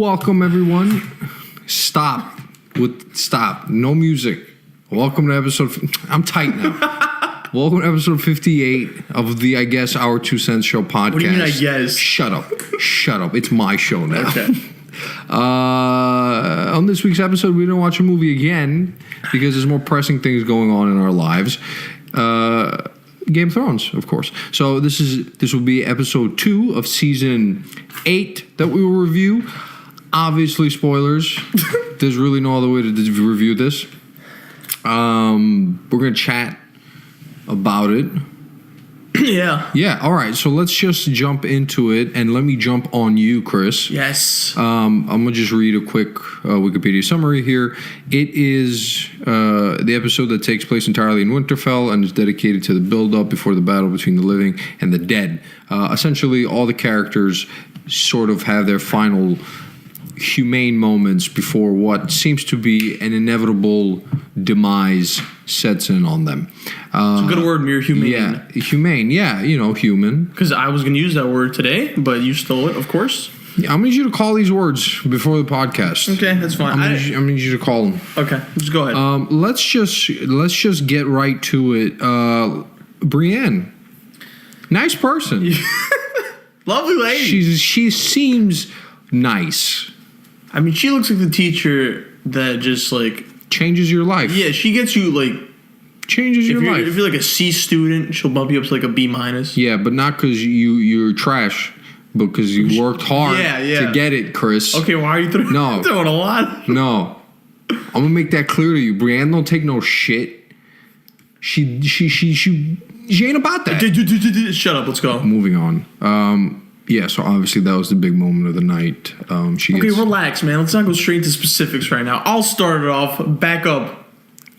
Welcome, everyone. Stop. No music. Welcome to episode... I'm tight now. Welcome to episode 58 of the I Guess Our Two Cents Show podcast. What do you mean, I guess? Shut up. It's my show now. Okay. On this week's episode, we didn't watch a movie again because there's more pressing things going on in our lives. Game of Thrones, of course. So this will be episode 2 of season 8 that we will review. Obviously, spoilers. There's really no other way to review this. We're going to chat about it. Yeah. Yeah, all right. So let's just jump into it, and let me jump on you, Chris. Yes. I'm going to just read a quick Wikipedia summary here. It is the episode that takes place entirely in Winterfell and is dedicated to the build-up before the battle between the living and the dead. Essentially, all the characters sort of have their final humane moments before what seems to be an inevitable demise sets in on them. It's a good word, mere humane. Yeah, humane. Yeah, human. Because I was going to use that word today, but you stole it, of course. Yeah, I'm going to need you to call these words before the podcast. Okay, that's fine. I'm going to need you to call them. Okay, just go ahead. Let's just get right to it. Brienne, nice person. Lovely lady. She seems nice. I mean, she looks like the teacher that just, like... Changes your life. Yeah, she gets you, like... Changes your life. If you're, like, a C student, she'll bump you up to, like, a B minus. Yeah, but not because you're trash, but because you worked hard to get it, Chris. Okay, why are you throwing a lot? No. I'm going to make that clear to you. Brienne don't take no shit. She ain't about that. Shut up, let's go. Moving on. Yeah, so obviously that was the big moment of the night. Relax, man. Let's not go straight into specifics right now. I'll start it off. Back up.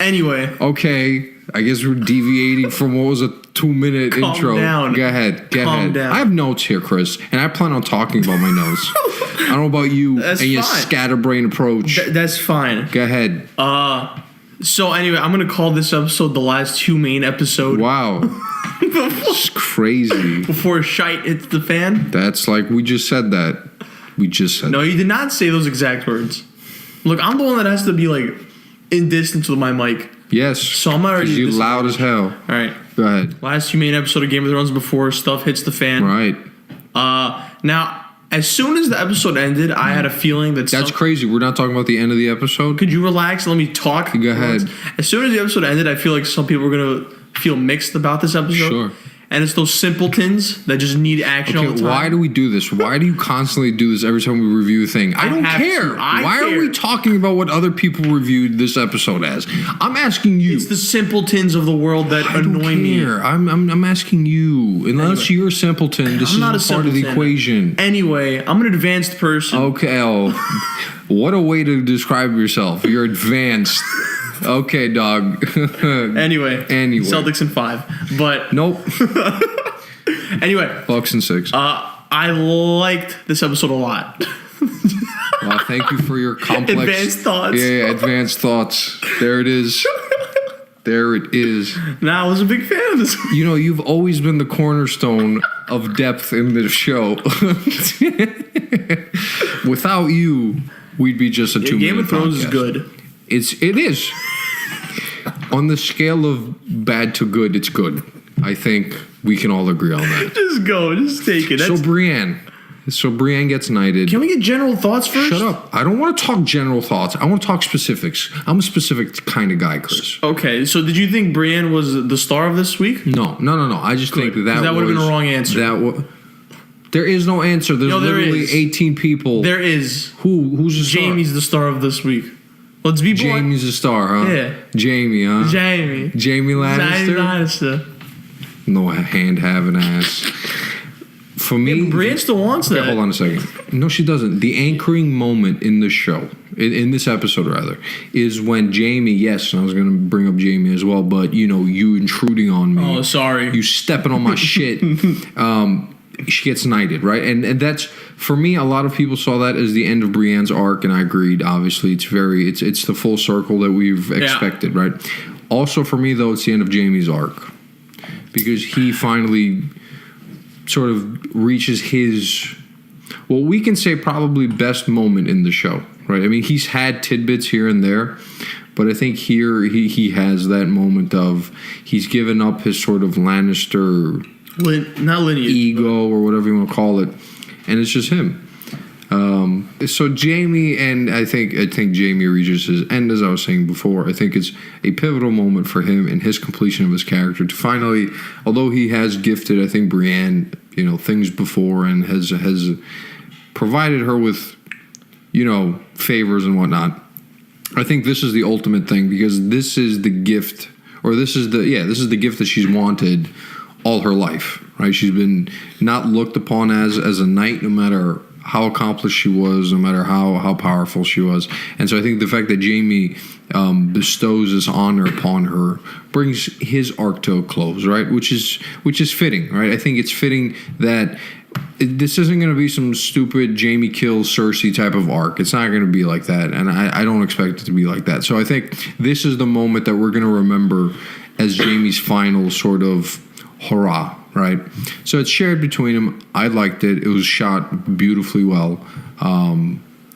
Anyway. Okay, I guess we're deviating from what was a 2-minute intro. Down. Go ahead. Calm down. I have notes here, Chris, and I plan on talking about my notes. I don't know about you your scatterbrain approach. That's fine. Go ahead. So anyway, I'm going to call this episode the last humane episode. Wow. It's crazy. Before shite hits the fan? That's like, we just said that. No, you did not say those exact words. Look, I'm the one that has to be, like, in distance with my mic. Yes. So I'm already... Because you're loud as hell. All right. Go ahead. Last humane episode of Game of Thrones before stuff hits the fan. Right. Now, as soon as the episode ended, I had a feeling that... That's crazy. We're not talking about the end of the episode? Could you relax and let me talk? Go ahead. As soon as the episode ended, I feel like some people are going to feel mixed about this episode. Sure. And it's those simpletons that just need action all the time. Why do we do this? Why do you constantly do this every time we review a thing? I don't care. Why are we talking about what other people reviewed this episode as? I'm asking you. It's the simpletons of the world that annoy me. I'm asking you. Unless you're a simpleton, this is not part of the equation. Anyway, I'm an advanced person. Okay. What a way to describe yourself. You're advanced. Okay, dog. Anyway. Celtics in 5. But nope. Anyway. Bucks in 6. I liked this episode a lot. Well, thank you for your complex... Advanced thoughts. Yeah, advanced thoughts. There it is. There it is. Nah, I was a big fan of this. You've always been the cornerstone of depth in this show. Without you, we'd be just a 2-minute Game of Thrones podcast. Is good. It is. On the scale of bad to good, it's good. I think we can all agree on that. Just take it. So Brienne gets knighted. Can we get general thoughts first? Shut up. I don't want to talk general thoughts. I want to talk specifics. I'm a specific kind of guy, Chris. Okay, so did you think Brienne was the star of this week? No. I just think that would have been a wrong answer. There is no answer. There's literally 18 people. There is. Who's the star? Jamie's the star of this week. Let's be blunt. Jamie's the star, huh? Yeah. Jamie, huh? Jamie Lannister. No hand having ass. For me, yeah, Brienne still wants that. Hold on a second. No, she doesn't. The anchoring moment in the show, in this episode rather, is when Jamie. Yes, and I was going to bring up Jamie as well, but you intruding on me. Oh, sorry. You stepping on my shit. She gets knighted, right? And that's, for me, a lot of people saw that as the end of Brienne's arc, and I agreed. Obviously, it's the full circle that we've expected, right? Also, for me, though, it's the end of Jamie's arc. Because he finally sort of reaches his well, we can say probably best moment in the show, right? I mean, he's had tidbits here and there, but I think here he has that moment of he's given up his sort of Lannister Not lineage. ego or whatever you want to call it, and it's just him. So Jamie, and I think Jamie reaches his end, as I was saying before. I think it's a pivotal moment for him in his completion of his character to finally, although he has gifted, I think, Brienne, things before and has provided her with, favors and whatnot. I think this is the ultimate thing because this is the gift, or this is the gift that she's wanted all her life, right? She's been not looked upon as a knight, no matter how accomplished she was, no matter how powerful she was. And so I think the fact that Jamie bestows this honor upon her brings his arc to a close, right? Which is fitting, right? I think it's fitting that this isn't going to be some stupid Jamie kills Cersei type of arc. It's not going to be like that, and I don't expect it to be like that. So I think this is the moment that we're going to remember as Jamie's final sort of hurrah, right? So it's shared between them. I liked it. It was shot beautifully well,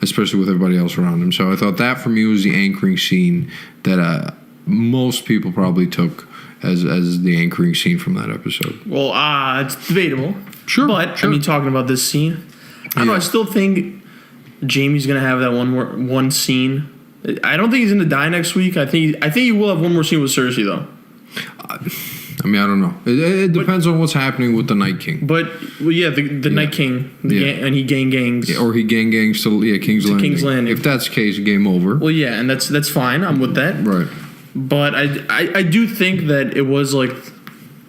especially with everybody else around him. So I thought that for me was the anchoring scene that most people probably took as the anchoring scene from that episode. Well, it's debatable. Sure, but sure. I mean, talking about this scene, I don't know. I still think Jamie's gonna have that one scene. I don't think he's gonna die next week. I think he will have one more scene with Cersei though. I mean, I don't know. It depends on what's happening with the Night King. But the Night King, and he gangs. Yeah, or he gangs to King's Landing. King's Landing. If that's the case, game over. Well, yeah, and that's fine. I'm with that. Right. But I do think that it was like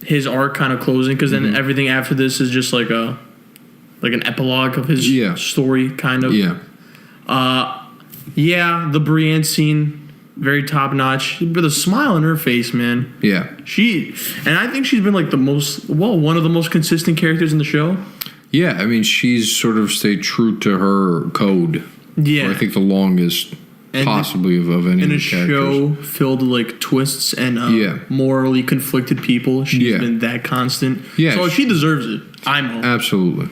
his arc kind of closing, because then everything after this is just like an epilogue of his story, kind of. Yeah. The Brienne scene, very top notch, with a smile on her face, man. Yeah. And I think she's been like one of the most consistent characters in the show. Yeah, I mean, she's sort of stayed true to her code. Yeah. For I think the longest possibly of any of in the a characters. show filled with like twists and morally conflicted people. She's been that constant. Yeah, so she deserves it. I know. Absolutely.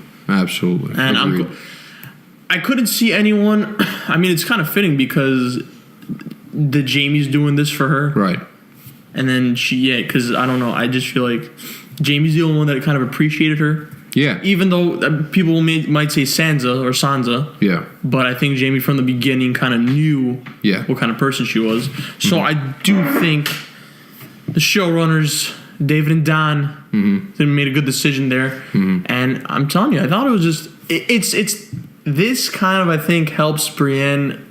And Agreed. I couldn't see anyone. I mean, it's kind of fitting because the Jamie's doing this for her, right? And then because I don't know. I just feel like Jamie's the only one that kind of appreciated her. Yeah. Even though people might say Sansa. Yeah. But I think Jamie from the beginning kind of knew what kind of person she was. So I do think the showrunners, David and Don, they made a good decision there. And I'm telling you, I thought it was just it's this kind of, I think, helps Brienne,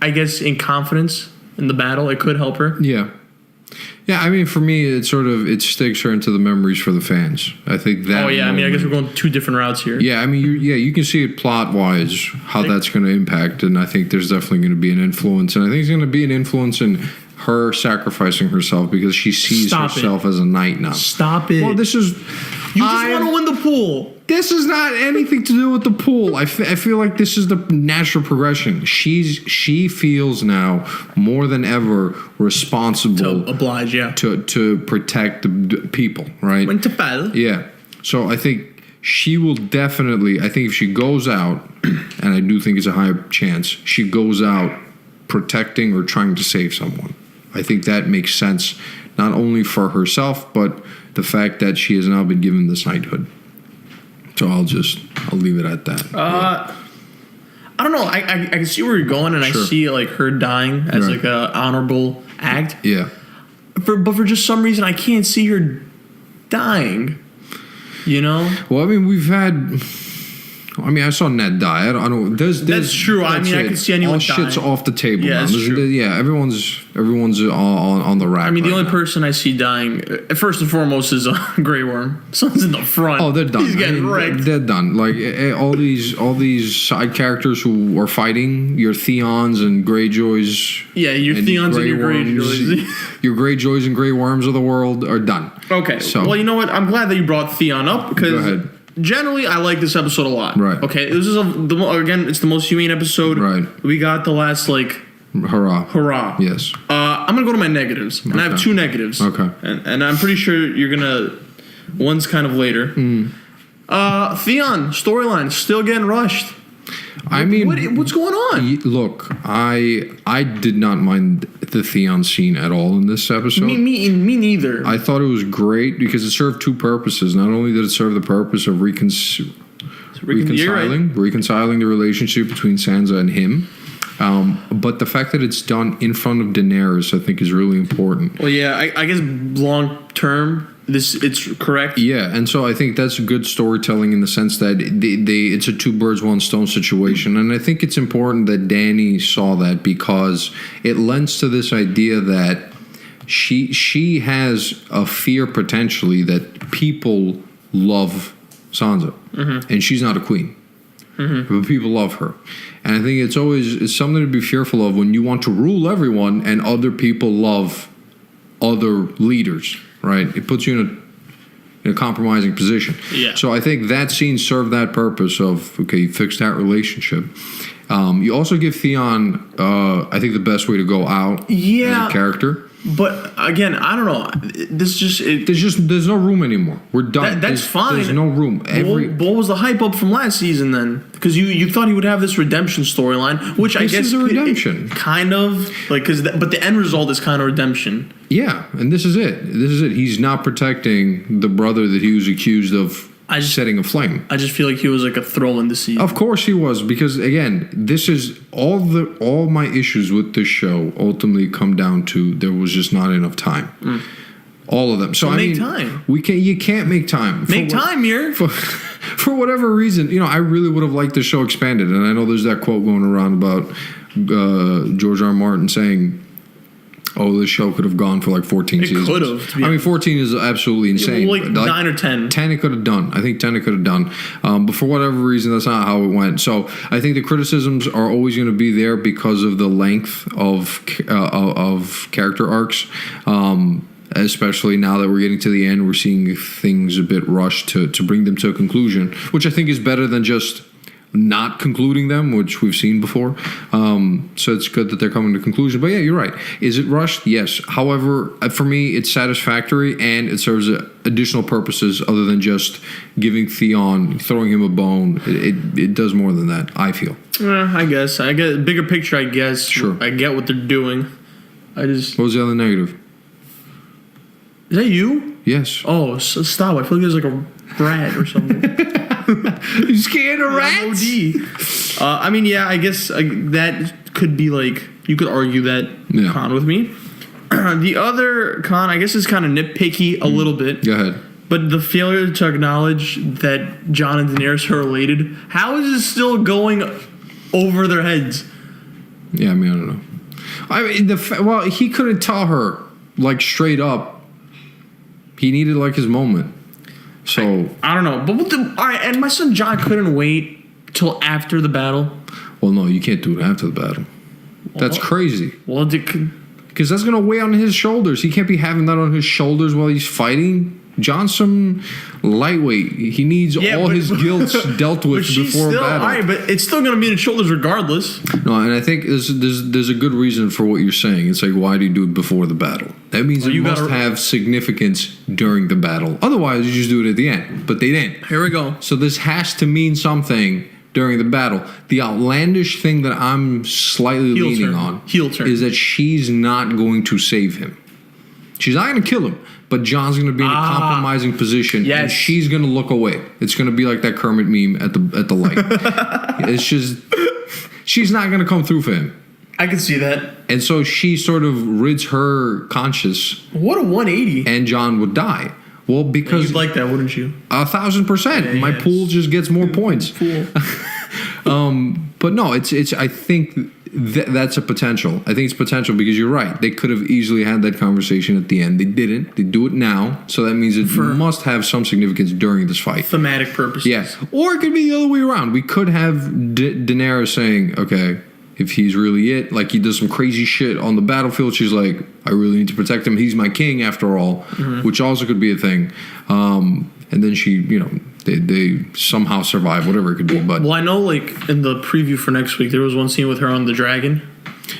I guess, in confidence in the battle. It could help her. Yeah. Yeah, I mean, for me, it sticks her into the memories for the fans. I think that. Oh yeah, moment, I mean, I guess we're going two different routes here. Yeah, I mean, you can see it plot wise how that's going to impact, and I think there's definitely going to be an influence, and I think it's going to be an influence in her sacrificing herself because she sees herself as a knight now. Stop it! Well, this is. You just want to win the pool. This is not anything to do with the pool. I feel like this is the natural progression. She feels now more than ever responsible to oblige, to protect the people, right? Winterfell. Yeah. So I think she will definitely. I think if she goes out, and I do think it's a high chance, she goes out protecting or trying to save someone. I think that makes sense, not only for herself, but the fact that she has now been given this knighthood. So I'll leave it at that. I don't know. I can see where you're going, and I see like her dying as like a honorable act. Yeah. But for just some reason, I can't see her dying. You know. Well, I mean, we've had. I mean, I saw Ned die. I don't. That's true. I mean, I can see anyone dying. All shit's off the table now. That's true. Yeah, everyone's on the rack. I mean, the only person I see dying, first and foremost, is Grey Worm. Someone's in the front. Oh, they're done. He's getting wrecked. They're done. Like all these side characters who are fighting, your Theons and Greyjoys. Yeah, your Theons and your Greyjoys. Your Greyjoys and Grey Worms of the world are done. Okay. So, well, you know what? I'm glad that you brought Theon up because. Go ahead. Generally, I like this episode a lot. Right. Okay. This is again, it's the most humane episode. Right. We got the last hurrah. Yes. I'm gonna go to my negatives, and I have two negatives. Okay. And I'm pretty sure you're gonna. One's kind of later. Theon storyline still getting rushed. I mean, what's going on? Look, I did not mind the Theon scene at all in this episode. Me neither. I thought it was great because it served two purposes. Not only did it serve the purpose of reconciling the relationship between Sansa and him, but the fact that it's done in front of Daenerys, I think, is really important. Well, yeah, I guess long term, it's correct. Yeah, and so I think that's good storytelling in the sense that it's a two birds, one stone situation. And I think it's important that Dany saw that because it lends to this idea that she has a fear potentially that people love Sansa. Mm-hmm. And she's not a queen. Mm-hmm. But people love her. And I think it's something to be fearful of when you want to rule everyone and other people love other leaders. Right, it puts you in a compromising position. Yeah. So I think that scene served that purpose of you fix that relationship. You also give Theon, I think, the best way to go out as a character. But again, I don't know. There's no room anymore. We're done. That's fine. There's no room. What was the hype up from last season then? Because you thought he would have this redemption storyline, which I guess is a redemption, kind of like but the end result is kind of redemption. Yeah, and this is it. He's not protecting the brother that he was accused of setting aflame. I just feel like he was like a throw in the season. Of course he was, because again, this is all my issues with this show ultimately come down to there was just not enough time. All of them. So make time. You can't make time. Make time here. For whatever reason, I really would have liked the show expanded, and I know there's that quote going around about George R. R. Martin saying, "Oh, this show could have gone for like 14 seasons." It could have. I mean, 14 is absolutely insane. Like 9 or 10. 10 it could have done. I think 10 it could have done. But for whatever reason, that's not how it went. So I think the criticisms are always going to be there because of the length of character arcs. Especially now that we're getting to the end, we're seeing things a bit rushed to bring them to a conclusion, which I think is better than just not concluding them, which we've seen before. So it's good that they're coming to conclusion. But yeah, you're right. Is it rushed? Yes. However, for me, it's satisfactory and it serves additional purposes other than just giving Theon, throwing him a bone. It does more than that, I feel. I guess. I get bigger picture, I guess. Sure. I get what they're doing. What was the other negative? Is that you? Yes. Oh, so stop. I feel like there's like a rat or something. You scared of rats? I mean, yeah, I guess that could be like, you could argue that con with me. The other con, I guess, is kind of nitpicky a little bit. Go ahead. But the failure to acknowledge that Jon and Daenerys are related, how is it still going over their heads? Yeah, I mean, I don't know. I mean, he couldn't tell her, like, straight up. He needed, like, his moment. So I don't know. But all right, and my son Jon couldn't wait till after the battle. Well, no, you can't do it after the battle. That's crazy. Well, because that's going to weigh on his shoulders. He can't be having that on his shoulders while he's fighting. John's some lightweight. He needs all his guilt dealt with before battle. All right, but it's still going to be on his shoulders regardless. No, and I think there's a good reason for what you're saying. It's like, why do you do it before the battle? That means it must have significance during the battle. Otherwise, you just do it at the end. But they didn't. Here we go. So this has to mean something during the battle. The outlandish thing that I'm slightly leaning on is that she's not going to save him. She's not going to kill him, but Jon's going to be in a compromising position, and she's going to look away. It's going to be like that Kermit meme at the light. It's just, she's not going to come through for him. I can see that. And so she sort of rids her conscience. What a 180. And Jon would die. Well, because... You'd like that, wouldn't you? 1,000%. Yeah, my pool just gets more points. Pool. But no, it's. I think that's a potential. I think it's potential because you're right. They could have easily had that conversation at the end. They didn't. They do it now. So that means it must have some significance during this fight. Thematic purposes. Yeah. Or it could be the other way around. We could have Daenerys saying, okay, if he's really it, like he does some crazy shit on the battlefield, she's like, I really need to protect him. He's my king after all, which also could be a thing. And then she, they somehow survive, whatever it could be. But I know, like, in the preview for next week, there was one scene with her on the dragon.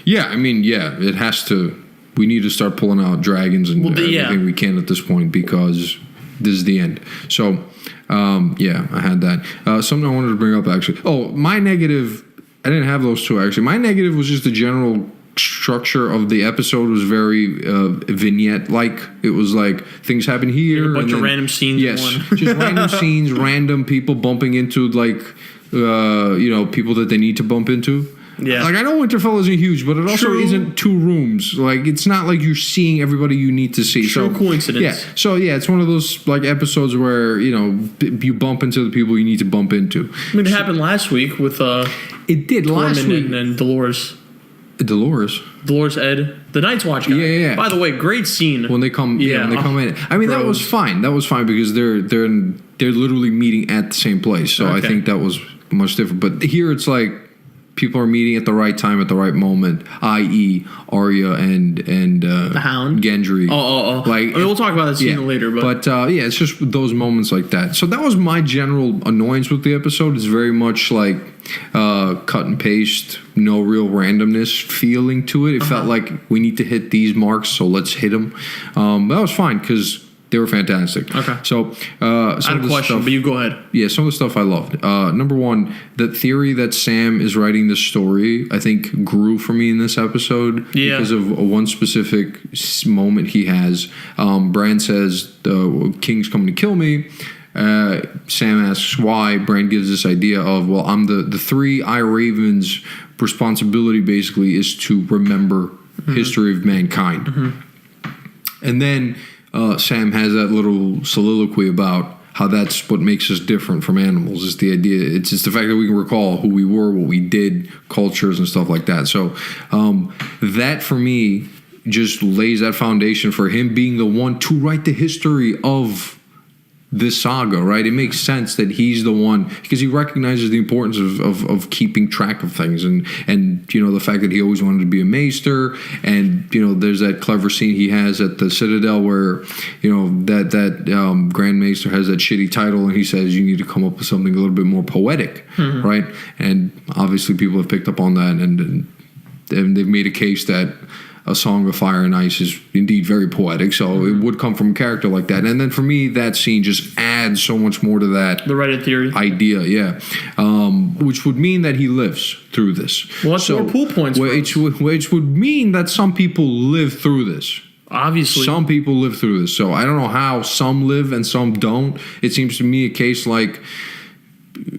Yeah, I mean, it has to. We need to start pulling out dragons and everything we can at this point because this is the end. So, Yeah, I had that. Something I wanted to bring up, actually. Oh, my negative, I didn't have those two, actually. My negative was just the general structure of the episode was very vignette-like. It was like things happen here. A bunch of random scenes. Yes, just random scenes, random people bumping into, like, people that they need to bump into. Yeah. Like, I know Winterfell isn't huge, but it also isn't 2 rooms. Like, it's not like you're seeing everybody you need to see. True coincidence. Yeah. So, yeah, it's one of those, like, episodes where, you bump into the people you need to bump into. I mean, it happened last week with it did last week. And Dolores. Dolores Ed, the Night's Watch guy. Yeah. By the way, great scene when they come. Yeah, when they come in. I mean, that was fine. That was fine because they're literally meeting at the same place. So I think that was much different. But here it's like people are meeting at the right time at the right moment. I.e., Arya and the Hound, Gendry. Oh. Like, I mean, we'll talk about that scene later. But it's just those moments like that. So that was my general annoyance with the episode. It's very much like cut and paste, no real randomness feeling to it. It felt like we need to hit these marks, so let's hit them. That was fine because they were fantastic. Okay. So, I had a question, but you go ahead. Yeah, some of the stuff I loved. Number one, the theory that Sam is writing this story, I think, grew for me in this episode because of one specific moment he has. Bran says, the king's coming to kill me. Sam asks why. Bran gives this idea of, well, I'm the 3 Eye Ravens' responsibility basically is to remember history of mankind. And then Sam has that little soliloquy about how that's what makes us different from animals. Is the idea. It's just the fact that we can recall who we were, what we did, cultures and stuff like that. So that for me just lays that foundation for him being the one to write the history of this saga, right? It makes sense that he's the one because he recognizes the importance of keeping track of things and the fact that he always wanted to be a maester, and there's that clever scene he has at the Citadel where that Grand Maester has that shitty title and he says you need to come up with something a little bit more poetic, right? And obviously people have picked up on that and they've made a case that A Song of Fire and Ice is indeed very poetic, so it would come from a character like that. And then for me, that scene just adds so much more to that. The Reddit theory. Idea, yeah. Which would mean that he lives through this. Well, that's more pool points. Which would mean that some people live through this. Obviously. Some people live through this. So I don't know how some live and some don't. It seems to me a case like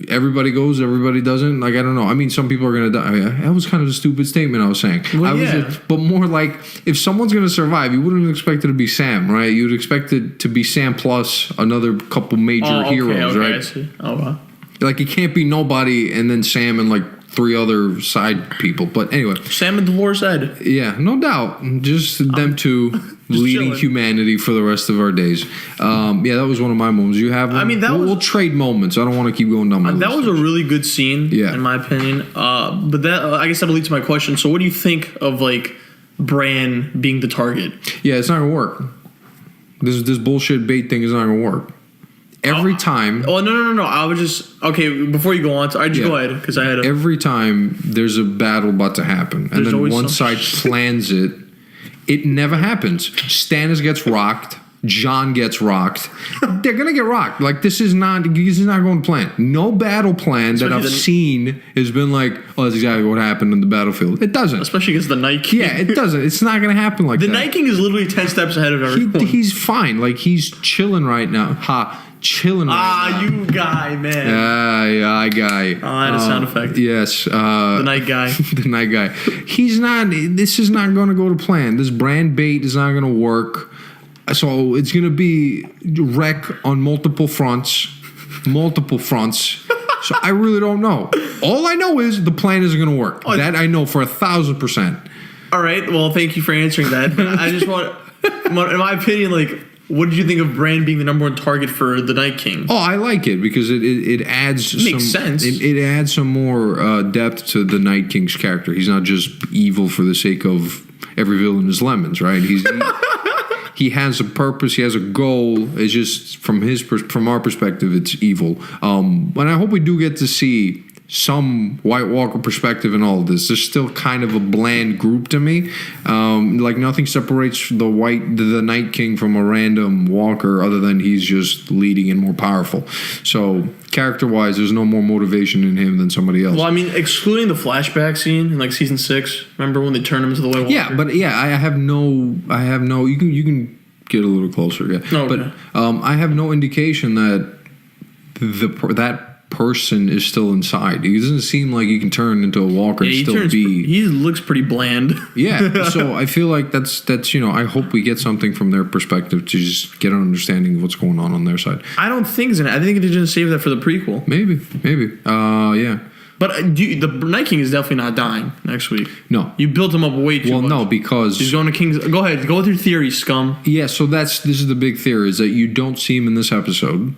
everybody goes, everybody doesn't. Like, I don't know. I mean, some people are going to die. That was kind of a stupid statement I was saying. Well, but more like, if someone's going to survive, you wouldn't expect it to be Sam, right? You'd expect it to be Sam plus another couple major heroes, right? I see. Oh, wow. Like, it can't be nobody and then Sam and, like, 3 other side people. But anyway. Sam and Dolores Ed. Yeah, no doubt. Just them two leading chilling. Humanity for the rest of our days. Yeah, that was one of my moments. You have one? I mean, we'll trade moments. I don't want to keep going down my list. That was a really good scene, in my opinion. But that, I guess that'll lead to my question. So what do you think of, like, Bran being the target? Yeah, it's not going to work. This bullshit bait thing is not going to work. Every time. Oh, no. I was just. Okay, before you go on, I just go ahead because I had every time there's a battle about to happen, and then one side plans it, it never happens. Stannis gets rocked. Jon gets rocked. They're gonna get rocked. Like, this is not going to plan. No battle plan that I've seen has been like, oh, that's exactly what happened in the battlefield. It doesn't. Especially against the Night King. Yeah, it doesn't. It's not gonna happen like that. The Night King is literally 10 steps ahead of everyone. He's fine. Like, he's chilling right now. Chilling right now. You guy, man. Yeah, guy. Oh, I had a sound effect. Yes. The night guy. The night guy. This is not going to go to plan. This brand bait is not going to work. So it's going to be wreck on multiple fronts. So I really don't know. All I know is the plan isn't going to work. That I know for 1,000%. All right. Well, thank you for answering that. I just want, in my opinion, like, what did you think of Bran being the number 1 target for the Night King? Oh, I like it because it adds makes sense. It adds some more depth to the Night King's character. He's not just evil for the sake of every villain is lemons, right? He has a purpose. He has a goal. It's just from our perspective, it's evil. And I hope we do get to see some White Walker perspective in all of this. There's still kind of a bland group to me. Like nothing separates the Night King from a random Walker other than he's just leading and more powerful. So character-wise, there's no more motivation in him than somebody else. Well, I mean, excluding the flashback scene in like season 6, remember when they turned him into the White Walker? Yeah, but I have no. You can get a little closer. Yeah, no, okay. But I have no indication that that person is still inside. He doesn't seem like he can turn into a walker and still be. He looks pretty bland. Yeah, so I feel like that's I hope we get something from their perspective to just get an understanding of what's going on their side. I don't think so. I think they're going to save that for the prequel. Maybe. Yeah. But the Night King is definitely not dying next week. No. You built him up way too much. Well, no, because he's going to King's. Go ahead. Go with your theory, scum. Yeah, so this is the big theory, is that you don't see him in this episode.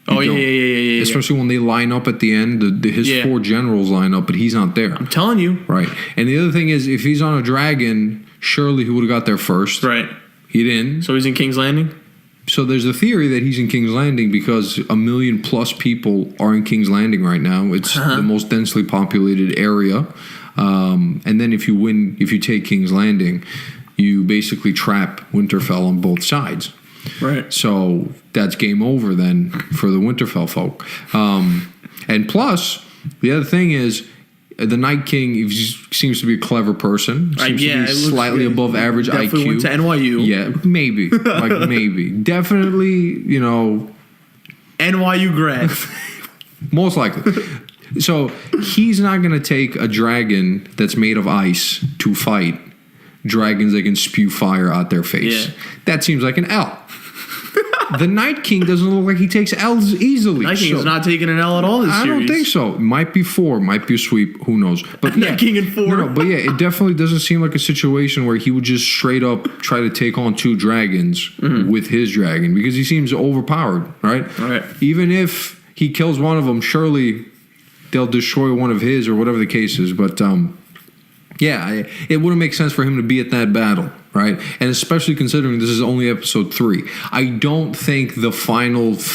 Yeah. Especially when they line up at the end, his 4 generals line up, but he's not there. I'm telling you. Right. And the other thing is, if he's on a dragon, surely he would have got there first. Right. He didn't. So he's in King's Landing? So there's a theory that he's in King's Landing because 1 million plus people are in King's Landing right now. It's the most densely populated area. And then if you take King's Landing, you basically trap Winterfell on both sides. Right. So that's game over then for the Winterfell folk. And plus, the other thing is, the Night King seems to be a clever person. Seems to be slightly above average definitely IQ. Went to NYU. Yeah, maybe. Maybe. Definitely, NYU grad. Most likely. So he's not going to take a dragon that's made of ice to fight dragons that can spew fire out their face. Yeah. That seems like an L. The Night King doesn't look like he takes L's easily. Night King is not taking an L at all this series. I don't think so. Might be 4, might be a sweep. Who knows? But Night King in 4. No, but yeah, it definitely doesn't seem like a situation where he would just straight up try to take on 2 dragons with his dragon, because he seems overpowered, right? Right. Even if he kills one of them, surely they'll destroy one of his or whatever the case is. But yeah, it wouldn't make sense for him to be at that battle, right? And especially considering this is only episode 3. I don't think the finale, is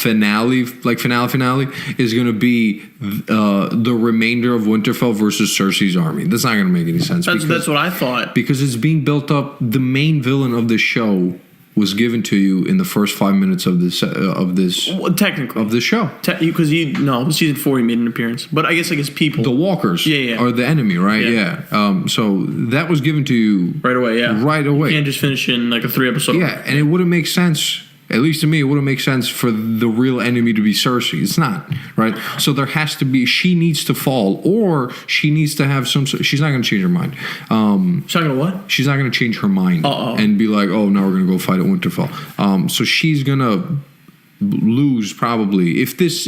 going to be the remainder of Winterfell versus Cersei's army. That's not going to make any sense. That's what I thought. Because it's being built up. The main villain of the show was given to you in the first 5 minutes of this technically of the show, because season 4 he made an appearance, but I guess people, the walkers, are the enemy, right? Yeah. So that was given to you right away. You can't just finish in like a 3 episode. Yeah, and it wouldn't make sense. At least to me, it wouldn't make sense for the real enemy to be Cersei. It's not, right? So there has to be, she needs to fall, or she needs to have she's not going to change her mind. She's not going to what? She's not going to change her mind and be like, oh, now we're going to go fight at Winterfell. So she's going to lose probably. If this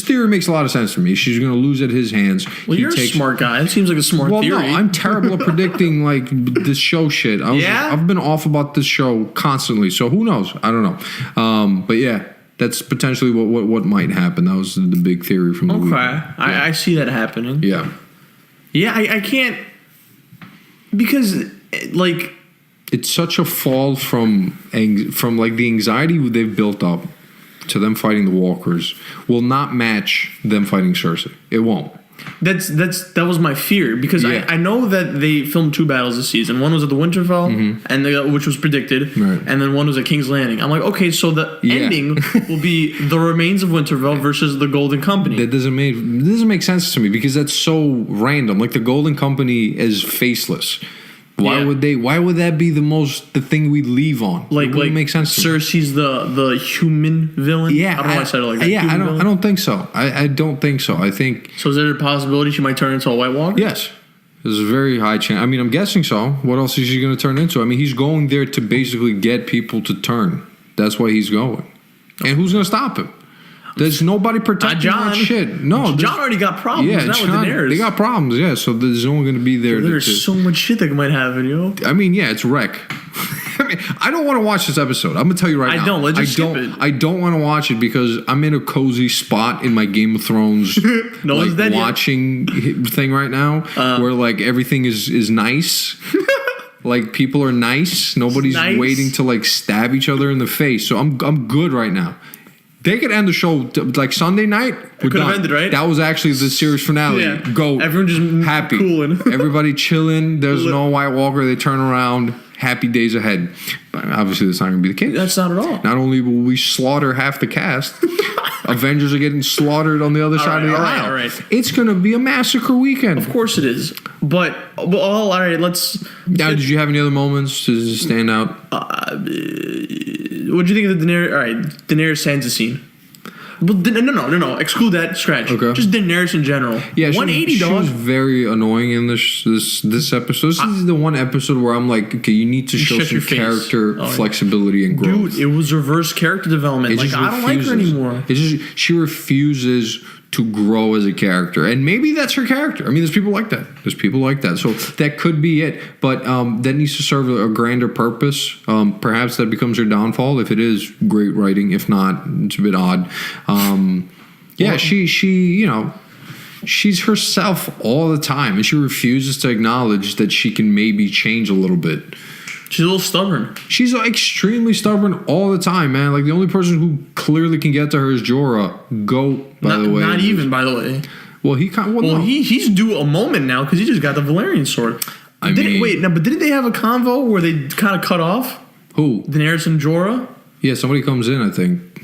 theory makes a lot of sense to me, she's going to lose at his hands. Well, you're a smart guy. It seems like a smart theory. Well, no, I'm terrible at predicting like this show shit. I've been off about this show constantly, so who knows? I don't know. But yeah, that's potentially what might happen. That was the big theory from the week. Okay, I see that happening. Yeah. Yeah, I can't, because like it's such a fall from like the anxiety they've built up to them fighting the walkers will not match them fighting Cersei. It won't. That was my fear, because I know that they filmed 2 battles this season. One was at the Winterfell, and which was predicted, and then one was at King's Landing. I'm like, okay, so the ending will be the remains of Winterfell versus the Golden Company. That doesn't make sense to me, because that's so random. Like the Golden Company is faceless. Why would that be the thing we leave on? It wouldn't make sense to me. Cersei's the human villain? Yeah. I don't know why I said it like that. Yeah, I don't think so. I don't think so. I think... So is there a possibility she might turn into a White Walker? Yes. There's a very high chance. I mean, I'm guessing so. What else is she going to turn into? I mean, he's going there to basically get people to turn. That's why he's going. And who's going to stop him? There's nobody protecting that shit. No, John already got problems. Yeah, not with Daenerys. They got problems. Yeah, so there's no one going to be there. There's so much shit that might happen, yo. I mean, yeah, it's wreck. I mean, I don't want to watch this episode. I'm gonna tell you right now. Let's just skip it. I don't want to watch it because I'm in a cozy spot in my Game of Thrones watching thing right now, where like everything is nice. Like people are nice. Nobody's waiting to like stab each other in the face. So I'm good right now. They could end the show like Sunday night. It could have ended, right? That was actually the series finale. Yeah. Go. Everyone just happy. cooling. Everybody chilling. There's no White Walker. They turn around. Happy days ahead. But obviously, that's not going to be the case. That's not at all. Not only will we slaughter half the cast, Avengers are getting slaughtered on the other side of the aisle. All right. It's going to be a massacre weekend. Of course it is. But all right, let's... Now, did you have any other moments to stand out? What do you think of the Daenerys? All right, Daenerys Sansa scene. Well, no. Exclude that. Scratch. Okay. Just Daenerys in general. Yeah, 180, she was very annoying in this episode. This is the one episode where I'm like, okay, you need to show shut some your face. character flexibility and growth. Dude, it was reverse character development. Like, I don't like her anymore. It's just she refuses to grow as a character, and maybe that's her character. I mean, there's people like that. So that could be it, but that needs to serve a grander purpose. Perhaps that becomes her downfall if it is great writing. If not, it's a bit odd. She she's herself all the time, and she refuses to acknowledge that she can maybe change a little bit. She's a little stubborn. She's extremely stubborn all the time, man. Like, the only person who clearly can get to her is Jorah. Goat, by the way. Not even, by the way. Well, he's due a moment now because he just got the Valerian sword. But didn't they have a convo where they kind of cut off? Who? Daenerys and Jorah? Yeah, somebody comes in, I think.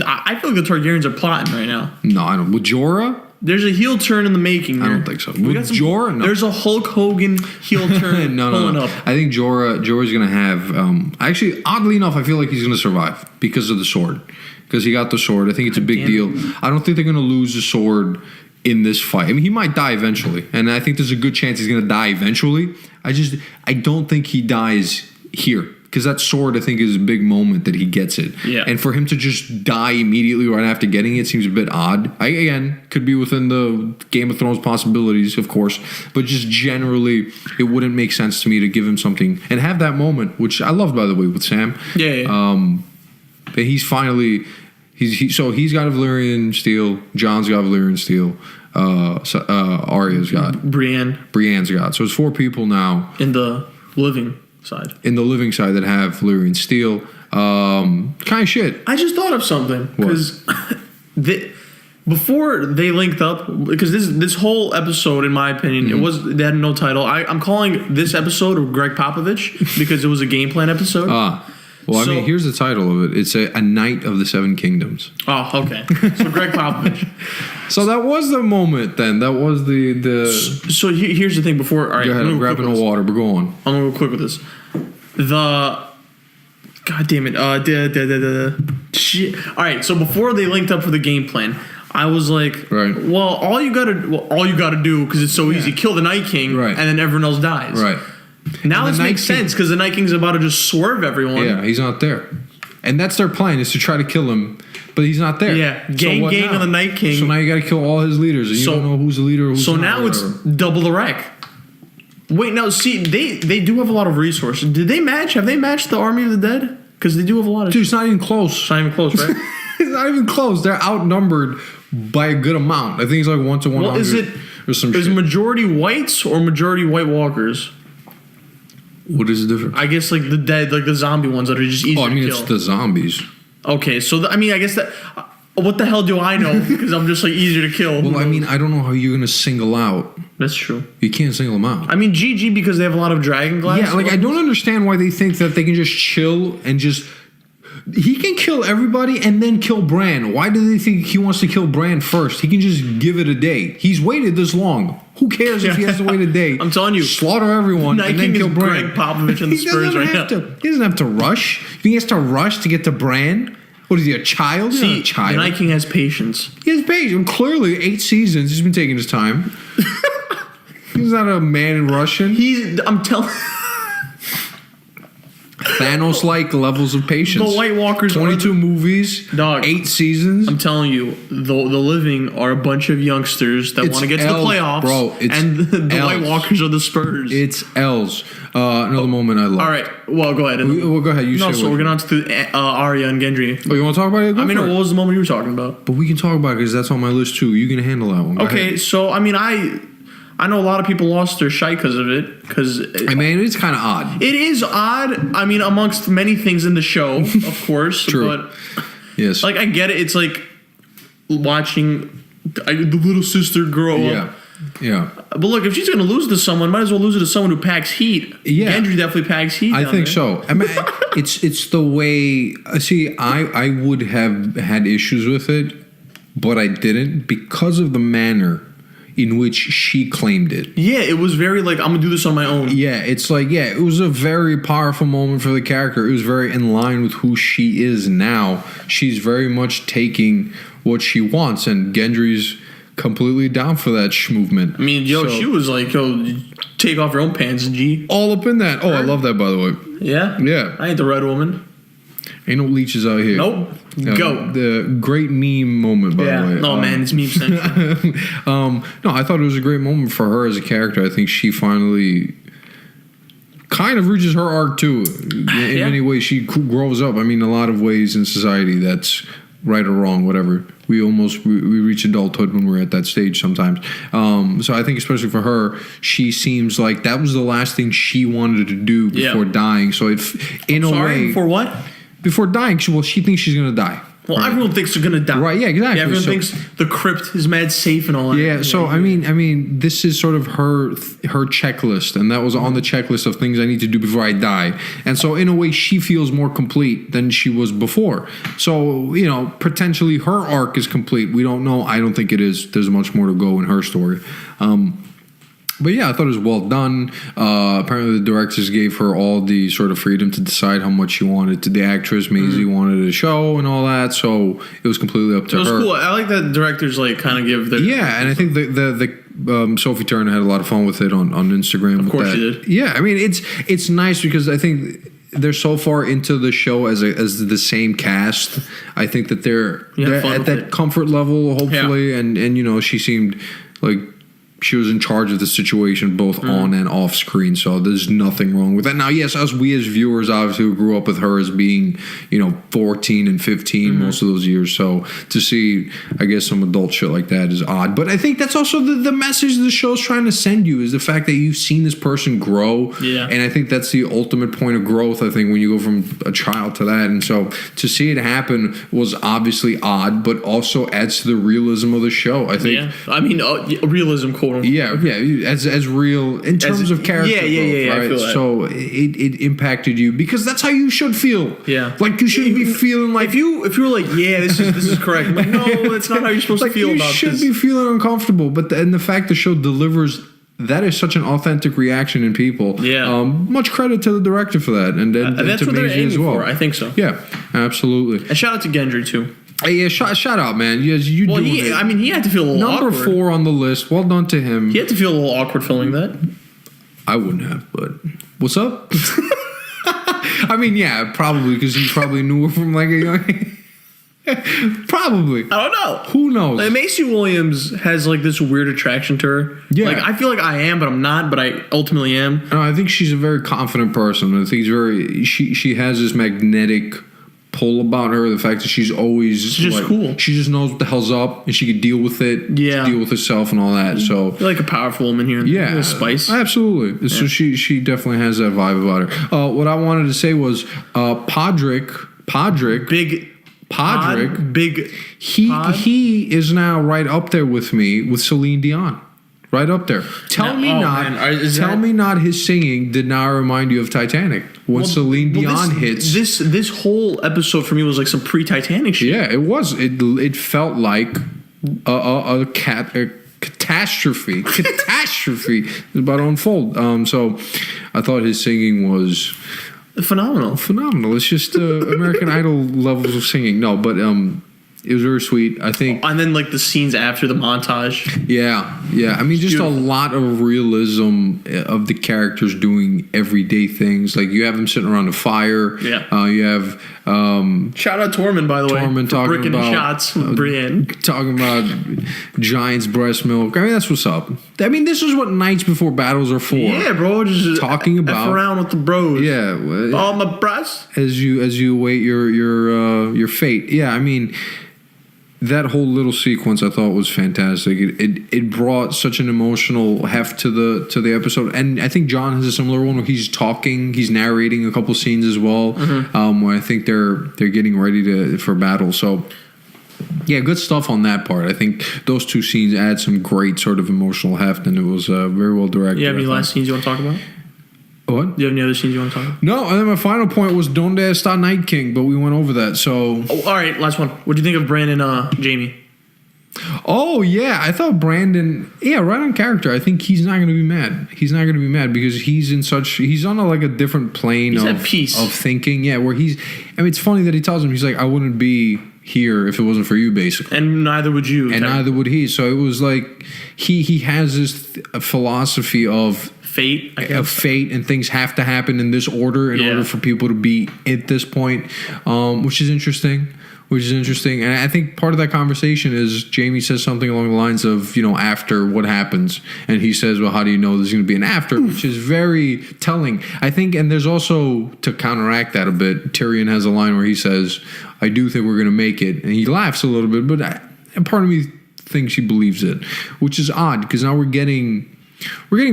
I feel like the Targaryens are plotting right now. No, I don't. With Jorah? There's a heel turn in the making there. I don't think so. With Jorah? No. There's a Hulk Hogan heel turn pulling up. I think Jorah's going to have... actually, oddly enough, I feel like he's going to survive because of the sword. Because he got the sword. I think it's a big deal. I don't think they're going to lose the sword in this fight. I mean, he might die eventually. And I think there's a good chance he's going to die eventually. I don't think he dies here. Because that sword, I think, is a big moment that he gets it. Yeah. And for him to just die immediately right after getting it seems a bit odd. Again, could be within the Game of Thrones possibilities, of course. But just generally, it wouldn't make sense to me to give him something. And have that moment, which I loved, by the way, with Sam. Yeah. But he's finally... So he's got a Valyrian steel. Jon's got a Valyrian steel. Arya's got. Brienne's got. So it's 4 people now. In the living side. In the living side that have Valyrian steel. Kind of shit. I just thought of something. Because before they linked up, because this whole episode, in my opinion, they had no title. I'm calling this episode of Greg Popovich because it was a game plan episode. Well, I mean, here's the title of it. It's a Knight of the Seven Kingdoms. Oh, okay. So Greg Popovich. So that was the moment then. That was the... So here's the thing before... All right, go ahead, I'm grabbing the water, but go on. I'm going to go quick with this. God damn it. Shit. All right, so before they linked up for the game plan, I was like, right. Well, all you got to do, because it's so easy, kill the Night King, right. And then everyone else dies. Right. Now this makes sense because the Night King's about to just swerve everyone. Yeah, he's not there. And that's their plan, is to try to kill him, but he's not there. Yeah, gang on the Night King. So now you got to kill all his leaders, and you don't know who's the leader or who's not. So now it's double the wreck. Wait, no, see, they do have a lot of resources. Did they match? Have they matched the Army of the Dead? Because they do have a lot of... Dude, it's not even close. It's not even close, right? It's not even close. They're outnumbered by a good amount. I think it's like 1 to 100. Well, is majority whites or majority White Walkers? What is the difference? I guess like the dead, like the zombie ones that are just easy to kill. It's the zombies. Okay, so I guess that... what the hell do I know? Because I'm just like easier to kill. Well, I don't know how you're going to single out. That's true. You can't single them out. GG because they have a lot of dragon glass. Yeah, I don't understand why they think that they can just chill and just... He can kill everybody and then kill Bran. Why do they think he wants to kill Bran first? He can just give it a day. He's waited this long. Who cares if he has to wait a day? I'm telling you. Slaughter everyone and then kill Bran. Greg Popovich and the Spurs right now. He doesn't have to rush. You think he has to rush to get to Bran? What is he, a child? He's not a child. The Night King has patience. He has patience. Clearly, 8 seasons. He's been taking his time. He's not a man in rushing. I'm telling... Thanos-like levels of patience. The White Walkers 22 movies, dog, 8 seasons. I'm telling you, the living are a bunch of youngsters that want to get to the playoffs. Bro, and the White Walkers are the Spurs. It's L's. Another moment I love. All right, well, go ahead. Go ahead. So we're going to Arya and Gendry. Oh, you want to talk about it? What was the moment you were talking about? But we can talk about it because that's on my list too. You can handle that one. Go okay, ahead. so I know a lot of people lost their shite because of it. It's kind of odd. It is odd. Amongst many things in the show, of course. True. But Yes. Like, I get it. It's like watching the little sister grow up. Yeah. But look, if she's going to lose to someone, might as well lose it to someone who packs heat. Yeah. Gendry definitely packs heat. I think so. I mean, it's the way. See, I would have had issues with it, but I didn't because of the manner in which she claimed it. Yeah, it was very like, I'm going to do this on my own. Yeah, it's like, it was a very powerful moment for the character. It was very in line with who she is now. She's very much taking what she wants, and Gendry's completely down for that movement. I mean, she was like, take off your own pants, G. All up in that. Oh, I love that, by the way. Yeah? Yeah. I ain't the red woman. Ain't no leeches out here. Nope. Go. The great meme moment, by the way. No, man, it's meme central. No, I thought it was a great moment for her as a character. I think she finally kind of reaches her arc, too. In many ways, she grows up. I mean, a lot of ways in society that's right or wrong, whatever. We reach adulthood when we're at that stage sometimes. So I think especially for her, she seems like that was the last thing she wanted to do before dying. So in a way, before what? Before dying, she thinks she's gonna die. Well, everyone thinks they're gonna die. Right? Yeah, exactly. Yeah, everyone thinks the crypt is mad safe and all that. Yeah. So I mean, this is sort of her checklist, and that was on the checklist of things I need to do before I die. And so in a way, she feels more complete than she was before. So potentially her arc is complete. We don't know. I don't think it is. There's much more to go in her story. But yeah, I thought it was well done. Apparently, the directors gave her all the sort of freedom to decide how much she wanted. To the actress, Maisie wanted a show and all that, so it was completely up to her. It was cool. I like that directors kind of give their and I think the Sophie Turner had a lot of fun with it on Instagram. Of course, she did. Yeah, I mean it's nice because I think they're so far into the show as the same cast. I think that they're at that comfort level, hopefully, and she seemed like she was in charge of the situation both on and off screen, so there's nothing wrong with that. Now, yes, we as viewers obviously who grew up with her as being, 14 and 15 most of those years, so to see, I guess, some adult shit like that is odd. But I think that's also the message the show's trying to send you is the fact that you've seen this person grow, and I think that's the ultimate point of growth, I think, when you go from a child to that, and so to see it happen was obviously odd, but also adds to the realism of the show, I think. Yeah, I mean, realism, quote. Yeah, as real in terms of character growth, right? I feel that. So it impacted you because that's how you should feel. Yeah, like you shouldn't be feeling like if you were like, this is correct. I'm like, no, that's not how you're supposed to feel about this. You should be feeling uncomfortable, but the fact the show delivers. That is such an authentic reaction in people. Yeah. Much credit to the director for that, and that's to what they're Maisie aiming as well. For. I think so. Yeah, absolutely. And shout out to Gendry too. Hey, yeah, shout out, man. Yes, you doing it. I mean, he had to feel a little awkward. Number 4 on the list. Well done to him. He had to feel a little awkward filming that. I wouldn't have, but what's up? I mean, yeah, probably because he probably knew her from like a young. Probably. I don't know. Who knows? Like, Maisie Williams has like this weird attraction to her. Yeah. Like I feel like I am, but I'm not. But I ultimately am. No, I think she's a very confident person. I think she has this magnetic pull about her. The fact that she's always just cool. She just knows what the hell's up, and she could deal with it. Yeah. Deal with herself and all that. So you're like a powerful woman here. Yeah. A little spice. Absolutely. Yeah. So she definitely has that vibe about her. What I wanted to say was Podrick. He is now right up there with me with Celine Dion. Right up there. Tell me not his singing did not remind you of Titanic when Celine Dion hits. This whole episode for me was like some pre-Titanic shit. Yeah, it was. It felt like a catastrophe. Catastrophe is about to unfold. So I thought his singing was phenomenal. It's just American Idol levels of singing. No, but it was very sweet, I think. And then like the scenes after the montage. Yeah. I mean, just a lot of realism of the characters doing everyday things. Like you have them sitting around a fire. Yeah. You have shout out Tormund, by the way. Tormund talking about shots with Brienne. Talking about Giant's breast milk. I mean, that's what's up. I mean, this is what Nights Before Battles are for. Yeah, bro. Just talking about F around with the bros. Yeah. All my breasts. As you await your fate. Yeah, I mean, that whole little sequence I thought was fantastic. It brought such an emotional heft to the episode, and I think John has a similar one where he's narrating a couple scenes as well, where I think they're getting ready for battle. So yeah, good stuff on that part. I think those two scenes add some great sort of emotional heft, and it was very well directed. You have any last scenes you want to talk about? What? Do you have any other scenes you want to talk about? No, and then my final point was Donde está Night King, but we went over that, so... Oh, all right, last one. What do you think of Brandon Jamie? Oh, yeah, I thought Brandon... Yeah, right on character. I think he's not going to be mad. He's not going to be mad because he's on a different plane at peace. Of thinking. Yeah, where he's... I mean, it's funny that he tells him, he's like, I wouldn't be here if it wasn't for you, basically. And neither would you. And neither would he. So it was like he has this philosophy of... Fate, I guess. Of fate, and things have to happen in this order in order for people to be at this point, which is interesting. And I think part of that conversation is Jamie says something along the lines of, after what happens, and he says, well, how do you know there's going to be an after, which is very telling, I think. And there's also, to counteract that a bit, Tyrion has a line where he says, I do think we're going to make it, and he laughs a little bit, but part of me thinks he believes it, which is odd because now we're getting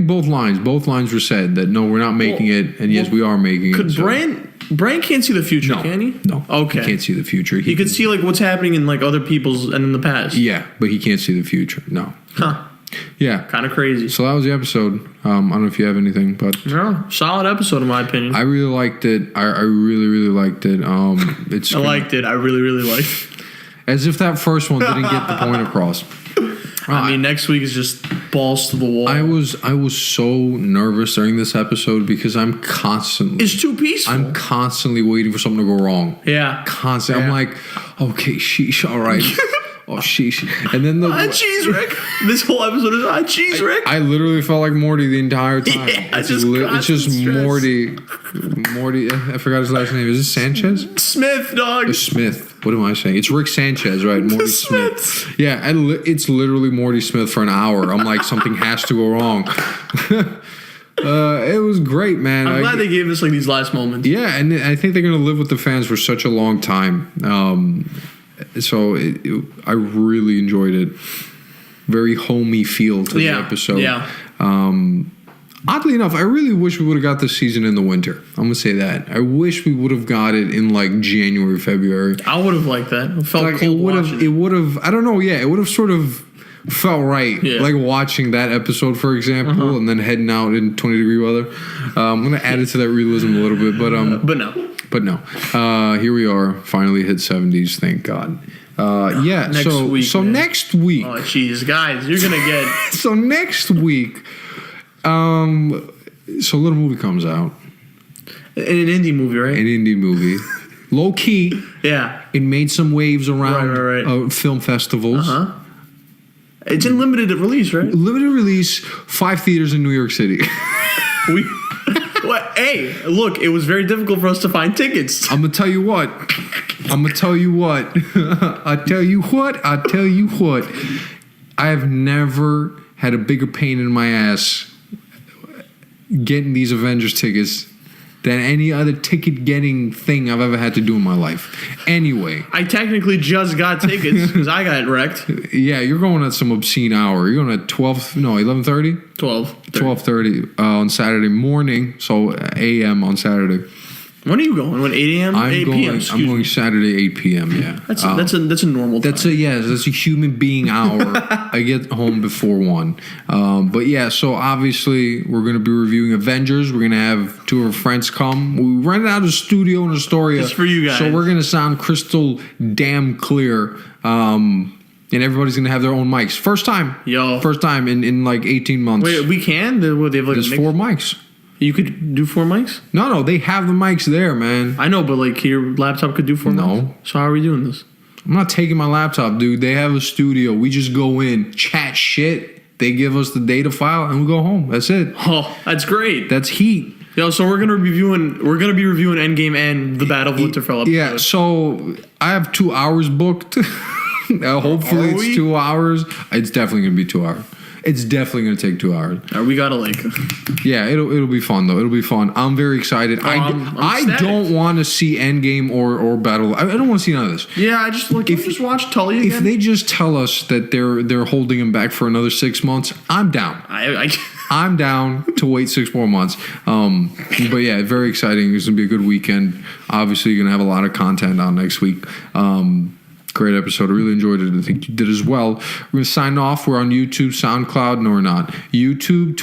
both lines. Both lines were said that no, we're not making it, and yes, we are making it. Bran can't see the future, can he? No. Okay. He can't see the future. He could see what's happening in other people's and in the past. Yeah, but he can't see the future. No. Huh. Yeah. Kind of crazy. So that was the episode. I don't know if you have anything, but no, solid episode in my opinion. I really liked it. I really, really liked it. It's I liked it. I really, really liked it. As if that first one didn't get the point across. I mean, next week is just balls to the wall. I was so nervous during this episode because I'm constantly... It's too peaceful. I'm constantly waiting for something to go wrong. Yeah. Constantly. Yeah. I'm like, okay, sheesh, all right. Oh, sheesh. And then cheese, Rick. This whole episode is cheese, Rick. I literally felt like Morty the entire time. Yeah, it's just Morty. Morty, I forgot his last name. Is it Sanchez? Smith, dog. It's Smith. What am I saying? It's Rick Sanchez, right? Morty Smith. Yeah, it's literally Morty Smith for an hour. I'm like, something has to go wrong. It was great, man. I'm glad they gave us these last moments. Yeah, and I think they're going to live with the fans for such a long time. So I really enjoyed it. Very homey feel to the episode. Yeah. Oddly enough, I really wish we would have got this season in the winter. I'm going to say that. I wish we would have got it in January, February. I would have liked that. It felt cold it would have, I don't know, yeah, it would have sort of felt right. Yeah. Like watching that episode, for example, and then heading out in 20-degree weather. I'm going to add it to that realism a little bit, but no. Here we are, finally hit 70s, thank God. Next week. Oh, jeez, guys, you're going to get... So next week... So Little Movie comes out. An indie movie, right? An indie movie. Low key. Yeah. It made some waves around film festivals. It's in limited release, right? Limited release, 5 theaters in New York City. Hey, look, it was very difficult for us to find tickets. I'm going to tell you what. I have never had a bigger pain in my ass getting these Avengers tickets than any other ticket getting thing I've ever had to do in my life. Anyway. I technically just got tickets because I got wrecked. Yeah, you're going at some obscene hour. You're going at 11:30? 12:30 on Saturday morning, so a.m. on Saturday. When are you going? 8 a.m.? 8 p.m. I'm going Saturday 8 p.m. Yeah, that's a normal time. That's a human being hour. I get home before 1. But yeah, so obviously we're going to be reviewing Avengers. We're going to have 2 of our friends come. We rented out a studio in Astoria. It's for you guys. So we're going to sound crystal damn clear. And everybody's going to have their own mics. First time in 18 months. Wait, we can? They have There's 4 mics. You could do 4 mics? No, they have the mics there, man. I know, but your laptop could do 4 mics? No. So how are we doing this? I'm not taking my laptop, dude. They have a studio. We just go in, chat shit. They give us the data file, and we go home. That's it. Oh, that's great. That's heat. Yo, so we're gonna be reviewing Endgame and the Battle of Winterfell episode. Yeah, so I have 2 hours booked. Hopefully it's 2 hours. It's definitely gonna be 2 hours. It's definitely going to take 2 hours. We gotta Yeah, it'll be fun though. It'll be fun. I'm very excited. I don't want to see Endgame or Battle. I don't want to see none of this. Yeah, I just just watch Tully again. If they just tell us that they're holding him back for another 6 months, I'm down. I'm down to wait 6 more months. But yeah, very exciting. It's gonna be a good weekend. Obviously, you're gonna have a lot of content on next week. Great episode. I really enjoyed it. I think you did as well. We're going to sign off. We're on YouTube, SoundCloud. No, we're not. YouTube.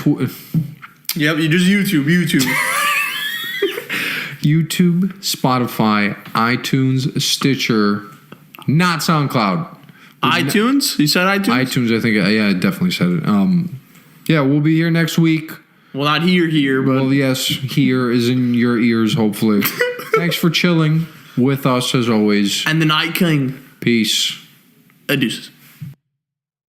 Yep, you just YouTube. YouTube, Spotify, iTunes, Stitcher, not SoundCloud. iTunes? You said iTunes? iTunes, I think. Yeah, I definitely said it. Yeah, we'll be here next week. Well, not here, but... Well, yes, here is in your ears, hopefully. Thanks for chilling with us, as always. And the Night King. Peace. Adeuces.